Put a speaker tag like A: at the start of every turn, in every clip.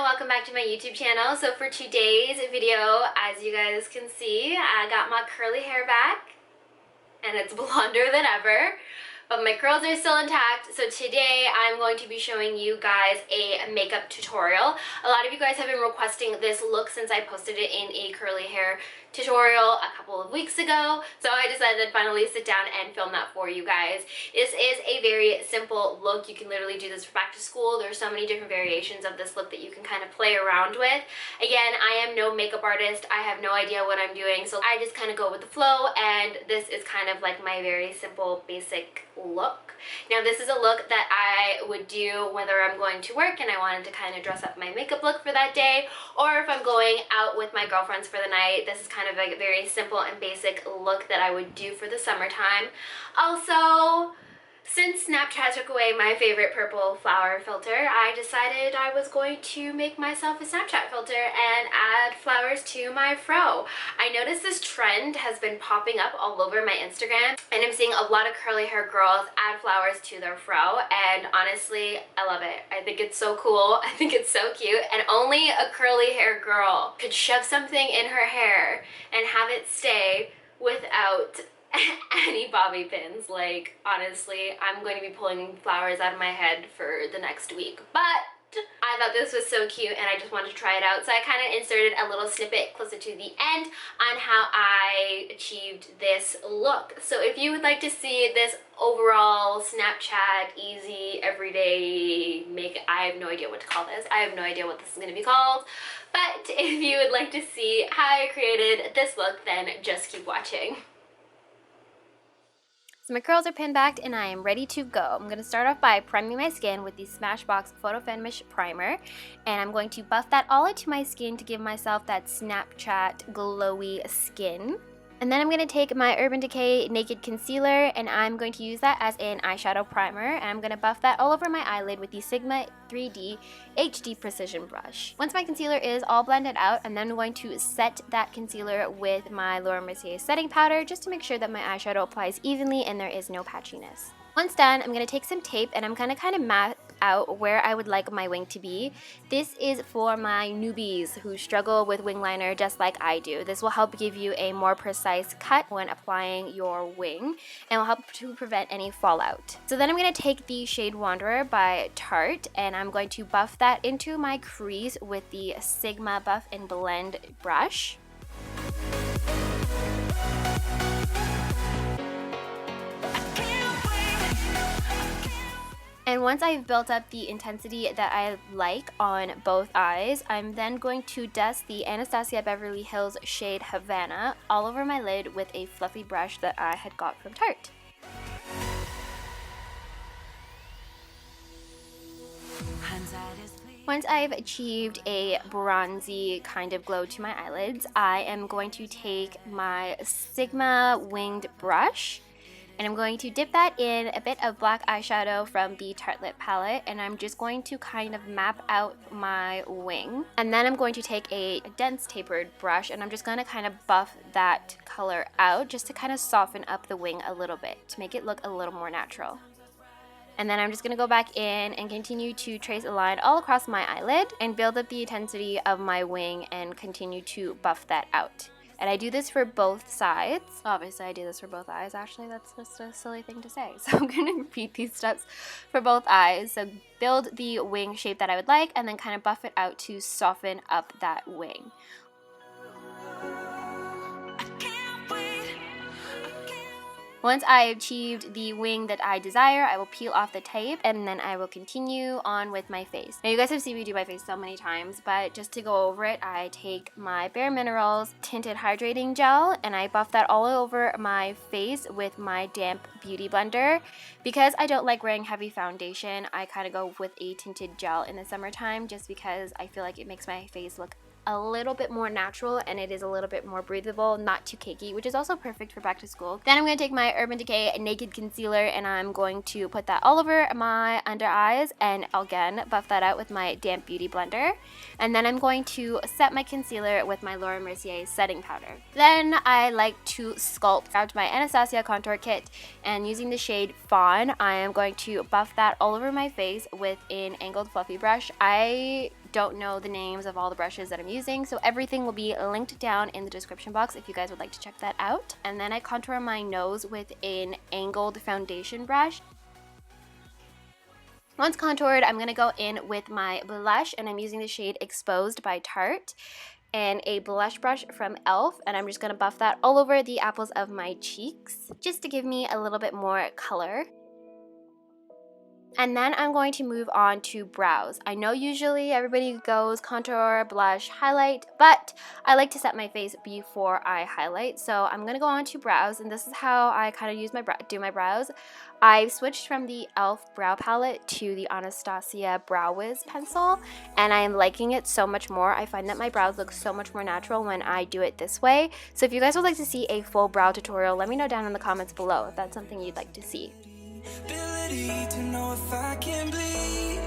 A: welcome back to my YouTube channel. So for today's video, as you guys can see, I got my curly hair back and it's blonder than ever, but my curls are still intact. So today I'm going to be showing you guys a makeup tutorial. A lot of you guys have been requesting this look since I posted it in a curly hair tutorial a couple of weeks ago, so I decided to finally sit down and film that for you guys. This is a very simple look. You can literally do this for back to school. There's so many different variations of this look that you can kind of play around with. Again, I am no makeup artist. I have no idea what I'm doing, so I just kind of go with the flow, and this is kind of like my very simple basic look. Now this is a look that I would do whether I'm going to work and I wanted to kind of dress up my makeup look for that day, or if I'm going out with my girlfriends for the night. This is kind of a very simple and basic look that I would do for the summertime. Also, since Snapchat took away my favorite purple flower filter, I decided I was going to make myself a Snapchat filter and add flowers to my fro. I noticed this trend has been popping up all over my Instagram, and I'm seeing a lot of curly hair girls add flowers to their fro, and honestly, I love it. I think it's so cool. I think it's so cute, and only a curly hair girl could shove something in her hair and have it stay without any bobby pins. Like, honestly, I'm going to be pulling flowers out of my head for the next week, but I thought this was so cute and I just wanted to try it out. So I kind of inserted a little snippet closer to the end on how I achieved this look. So if you would like to see this overall Snapchat easy everyday make, I have no idea what to call this. I have no idea what this is going to be called. But if you would like to see how I created this look, then just keep watching. So my curls are pinned back and I am ready to go. I'm going to start off by priming my skin with the Smashbox Photo Finish Primer, and I'm going to buff that all into my skin to give myself that Snapchat glowy skin. And then I'm going to take my Urban Decay Naked Concealer and I'm going to use that as an eyeshadow primer, and I'm going to buff that all over my eyelid with the Sigma 3D HD Precision Brush. Once my concealer is all blended out, I'm then going to set that concealer with my Laura Mercier setting powder just to make sure that my eyeshadow applies evenly and there is no patchiness. Once done, I'm going to take some tape and I'm going to kind of map out where I would like my wing to be. This is for my newbies who struggle with wing liner just like I do. This will help give you a more precise cut when applying your wing and will help to prevent any fallout. So then I'm going to take the shade Wanderer by Tarte and I'm going to buff that into my crease with the Sigma Buff and Blend brush. And once I've built up the intensity that I like on both eyes, I'm then going to dust the Anastasia Beverly Hills shade Havana all over my lid with a fluffy brush that I had got from Tarte. Once I've achieved a bronzy kind of glow to my eyelids, I am going to take my Sigma winged brush and I'm going to dip that in a bit of black eyeshadow from the Tarte Lip palette, and I'm just going to kind of map out my wing. And then I'm going to take a dense tapered brush and I'm just going to kind of buff that color out just to kind of soften up the wing a little bit to make it look a little more natural. And then I'm just going to go back in and continue to trace a line all across my eyelid and build up the intensity of my wing and continue to buff that out. And I do this for both sides. Obviously, I do this for both eyes. Actually, that's just a silly thing to say. So I'm going to repeat these steps for both eyes. So build the wing shape that I would like and then kind of buff it out to soften up that wing. Once I achieved the wing that I desire, I will peel off the tape and then I will continue on with my face. Now you guys have seen me do my face so many times, but just to go over it, I take my Bare Minerals Tinted Hydrating Gel and I buff that all over my face with my damp beauty blender. Because I don't like wearing heavy foundation, I kind of go with a tinted gel in the summertime just because I feel like it makes my face look a little bit more natural and it is a little bit more breathable, not too cakey, which is also perfect for back to school. Then I'm going to take my Urban Decay Naked Concealer and I'm going to put that all over my under eyes and again buff that out with my damp beauty blender. And then I'm going to set my concealer with my Laura Mercier setting powder. Then I like to sculpt out my Anastasia contour kit, and using the shade Fawn, I am going to buff that all over my face with an angled fluffy brush. I don't know the names of all the brushes that I'm using. So everything will be linked down in the description box if you guys would like to check that out. And then I contour my nose with an angled foundation brush. Once contoured, I'm going to go in with my blush, and I'm using the shade Exposed by Tarte and a blush brush from e.l.f. and I'm just going to buff that all over the apples of my cheeks just to give me a little bit more color. And then I'm going to move on to brows. I know usually everybody goes contour, blush, highlight, but I like to set my face before I highlight. So I'm gonna go on to brows, and this is how I kind of use do my brows. I've switched from the e.l.f. brow palette to the Anastasia Brow Wiz pencil, and I'm liking it so much more. I find that my brows look so much more natural when I do it this way. So if you guys would like to see a full brow tutorial, let me know down in the comments below if that's something you'd like to see.
B: Ability to know if I can bleed.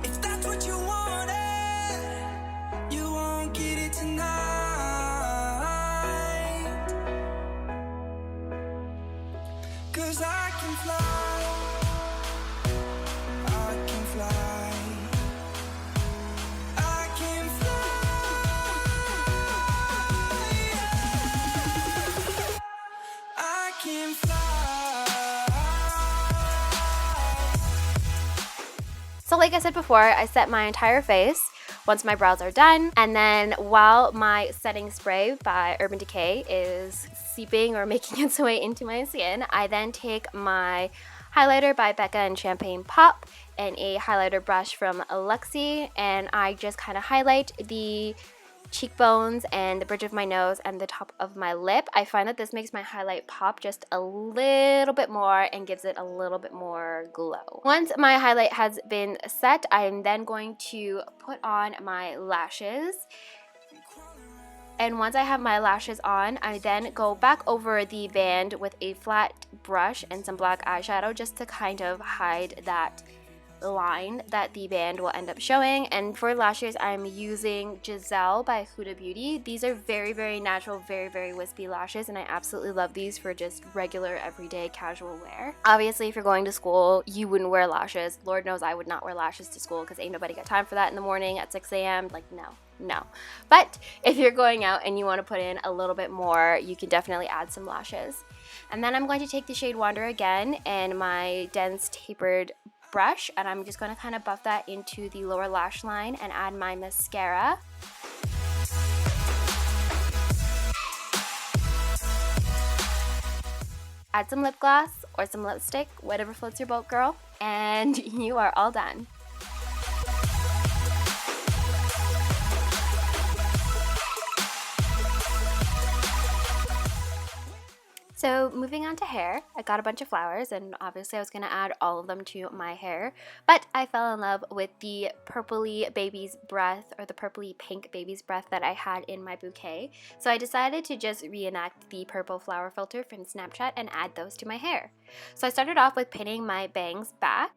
B: If that's what you wanted, you won't get it tonight. 'Cause I can fly, I can fly, I can fly, I can fly.
A: So like I said before, I set my entire face once my brows are done, and then while my setting spray by Urban Decay is seeping or making its way into my skin, I then take my highlighter by Becca and Champagne Pop and a highlighter brush from Luxie, and I just kind of highlight the cheekbones and the bridge of my nose and the top of my lip. I find that this makes my highlight pop just a little bit more and gives it a little bit more glow. Once my highlight has been set, I'm then going to put on my lashes. And once I have my lashes on, I then go back over the band with a flat brush and some black eyeshadow just to kind of hide that line that the band will end up showing. And for lashes, I'm using Giselle by Huda Beauty. These are very, very natural, very, very wispy lashes, and I absolutely love these for just regular, everyday, casual wear. Obviously, if you're going to school, you wouldn't wear lashes. Lord knows I would not wear lashes to school because ain't nobody got time for that in the morning at 6 a.m. Like, no. But if you're going out and you want to put in a little bit more, you can definitely add some lashes. And then I'm going to take the shade Wander again and my dense tapered brush, and I'm just going to kind of buff that into the lower lash line and add my mascara. Add some lip gloss or some lipstick, whatever floats your boat, girl, and you are all done. So moving on to hair, I got a bunch of flowers, and obviously I was going to add all of them to my hair, but I fell in love with the purpley baby's breath, or the purpley pink baby's breath that I had in my bouquet. So I decided to just reenact the purple flower filter from Snapchat and add those to my hair. So I started off with pinning my bangs back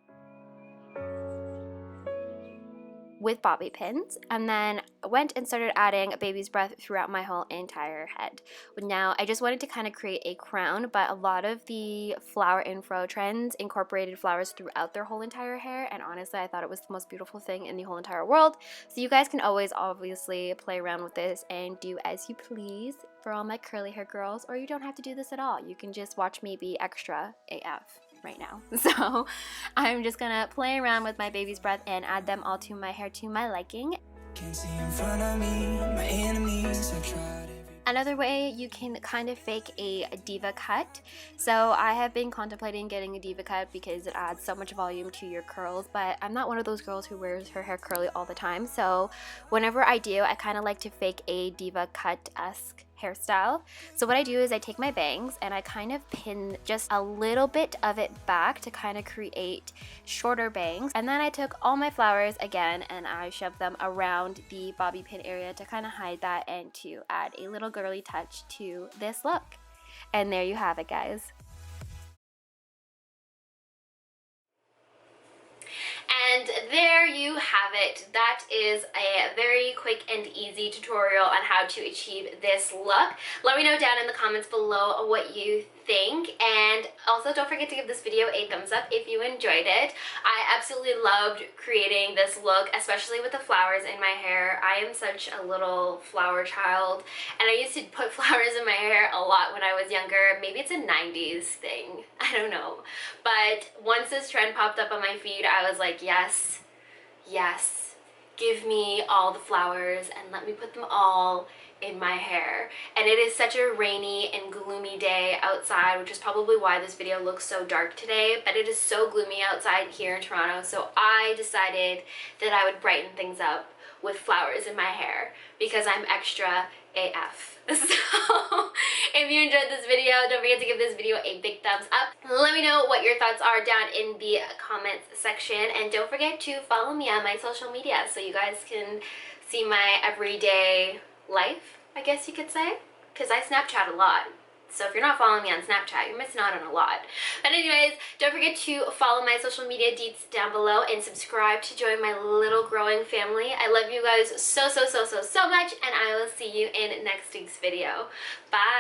A: with bobby pins, and then went and started adding baby's breath throughout my whole entire head. Now, I just wanted to kind of create a crown, but a lot of the flower infro trends incorporated flowers throughout their whole entire hair, and honestly, I thought it was the most beautiful thing in the whole entire world. So you guys can always obviously play around with this and do as you please for all my curly hair girls, or you don't have to do this at all. You can just watch me be extra AF right now. So I'm just gonna play around with my baby's breath and add them all to my hair to my liking.
B: Can't see in front of me, my enemies have tried every...
A: Another way you can kind of fake a diva cut. So I have been contemplating getting a diva cut because it adds so much volume to your curls, but I'm not one of those girls who wears her hair curly all the time. So whenever I do, I kind of like to fake a diva cut-esque hairstyle. So what I do is I take my bangs and I kind of pin just a little bit of it back to kind of create shorter bangs, and then I took all my flowers again and I shoved them around the bobby pin area to kind of hide that and to add a little girly touch to this look. And there you have it, guys. And there you have have it. That is a very quick and easy tutorial on how to achieve this look. Let me know down in the comments below what you think, and also don't forget to give this video a thumbs up if you enjoyed it. I absolutely loved creating this look, especially with the flowers in my hair. I am such a little flower child, and I used to put flowers in my hair a lot when I was younger. Maybe it's a 90s thing, I don't know. But once this trend popped up on my feed, I was like, yes, yes, give me all the flowers and let me put them all in my hair. And it is such a rainy and gloomy day outside, which is probably why this video looks so dark today, but it is so gloomy outside here in Toronto, so I decided that I would brighten things up with flowers in my hair because I'm extra AF. So if you enjoyed this video, don't forget to give this video a big thumbs up. Let me know what your thoughts are down in the comments section, and don't forget to follow me on my social media so you guys can see my everyday life, I guess you could say, because I Snapchat a lot. So if you're not following me on Snapchat, you're missing out on a lot. But anyways, don't forget to follow my social media deets down below and subscribe to join my little growing family. I love you guys so much, and I will see you in next week's video. Bye!